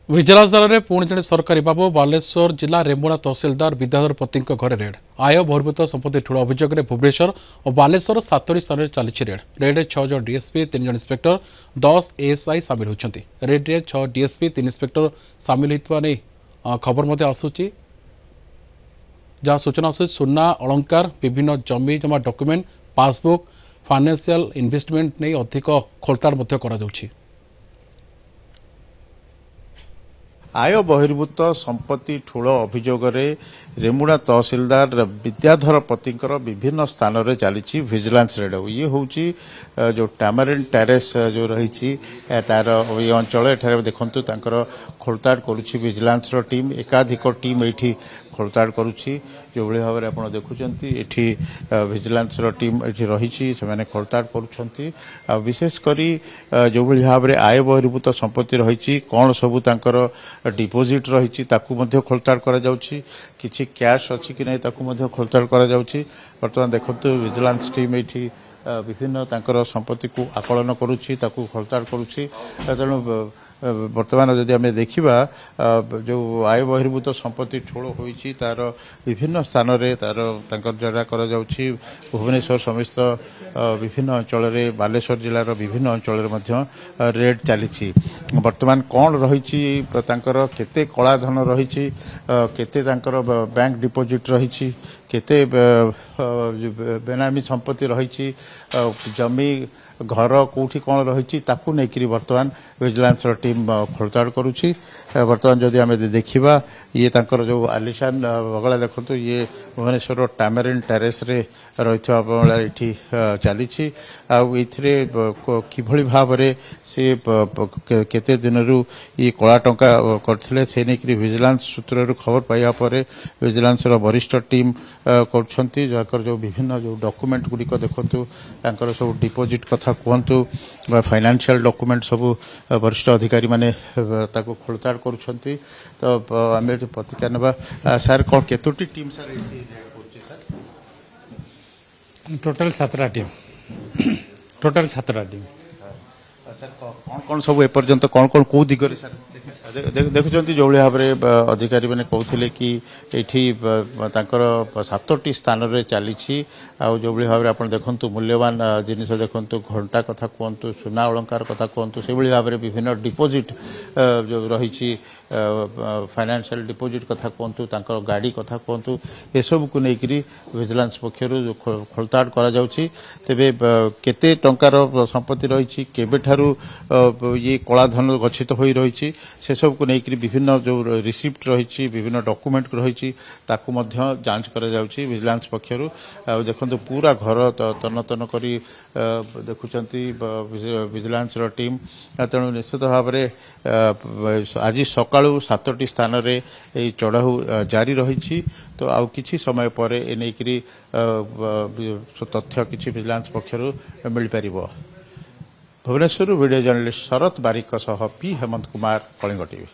Vigilance दल में पुणी जड़े सरकारी बाबू बालेश्वर जिला रेमुणा तहसिलदार विद्याधर पति घर रेड आय बहिर्भूत संपत्ति ठूल अभियोग में भुवनेश्वर और बालेश्वर 7टी स्थान में चली रेड रेड्रे 6 जन डीएसपी 3 जन इंस्पेक्टर 10 एएसआई सामिल होती रेड्रे 6 डीएसपी 3 इंस्पेक्टर सामिल होता नहीं खबर आसूची जहाँ सूचना आसूँ सुना अलंकार विभिन्न जमी जमा डॉक्यूमेंट पासबुक फाइनेंशियल इन्वेस्टमेंट नहीं अधिक खोलताड़ आय बहिर्भूत संपत्ति ठूल अभियोग रेमुणा तहसिलदार विद्याधर पतिंकर विभिन्न स्थान में चली विजिलेंस रेड ये हूँ जो टामरिन टेरेस जो रही तार ये अंचल एठार देखु खोलताड़ करुच्ची विजिलेंस टीम एकाधिक टीम ये खोलताड़ करुच्ची जो भाई भाव में आप देखुंत ये विजिलेंस टीम ये रही से खोलताड़ करुँच विशेषकर जो भाई भाव में आय बहिर्भूत संपत्ति रही कौन सबू डिपोजिट रही खोलताड़ करा जाउछि किछि कैश अच्छी कि नहीं ताकू खोलताड़ करा जाउछि वर्तमान देखंतु विजिलेंस टीम ये विभिन्न संपत्ति को आकलन करुच्ची खोलताड़ करुच्ची तेणु वर्तमान जदि आम देखा जो आय बहिर्भूत संपत्ति ठूल होती तार विभिन्न स्थान में तार जरा कर भुवनेश्वर समेत विभिन्न अंचल बालेश्वर जिलार विभिन्न अंचल रेड चली वर्तमान कौन रही केते कलाधन रही केते बैंक डिपोजिट रही केते बेनामी संपत्ति रही जमी घर कौटी कौन रही नहीं वर्तमान विजिलेंस टीम खोलताड़ करुच्ची वर्तमान जदि आम देखा ये जो आलिशान बगला देखो ये भुवनेश्वर टामरिन टेरेस रे रही चली कि भाव में सी केते दिन ये कला टंका करथिले से नहीं विजिलेंस सूत्र खबर पाइबा पर विजिलेंस वरिष्ठ टीम कर जो विभिन्न जो डॉक्यूमेंट गुड़िक देखु सब डिपोजिट कथा कहतु फाइनेंशियल डॉक्यूमेंट सब वरिष्ठ अधिकारी माने खोलताड़ करुँच तो आम प्रतिक्रिया ना सर कौन केतोटी टीम सर टोटल 7टा टीम सर कौन कौन सब एपर्यंत कौन कौन कौ दिगरे सर देखुं जो भाव में अधिकारी मैंने कहते कि ये 7टी स्थान में चली जो भाव में आप देखु मूल्यवान जिनिस देखु घंटा कथा कहतु सुना अलंकार कथा कहतु से भाव में विभिन्न डिपोजिट जो रही फाइनेंशियल डिपोजिट कथा कहतु गाड़ी कथा कहतु ये सब को लेकर विजिलेंस पक्षर खोलताड़ करा तेबे केते टंकार संपत्ति रही केबेठारू ये कलाधन गच्छित हो रही से सब को लेकर विभिन्न जो रिसिप्ट रही विभिन्न डॉक्यूमेंट रही जांच करा जाउछि विजिलेंस पक्षर देखो पूरा घर तन तन करी देखुंत विजिलेंस टीम तेणु निश्चित भाव में आज सका 7टी स्थान में चढ़ाऊ जारी रही तो आउ किछि समय पर एने तथ्य किछि विजिलेंस पक्षर मिल पारिबो। भुवनेश्वर वीडियो जर्नलिस्ट शरत बारिक सह पी हेमंत कुमार कलिंग टीवी।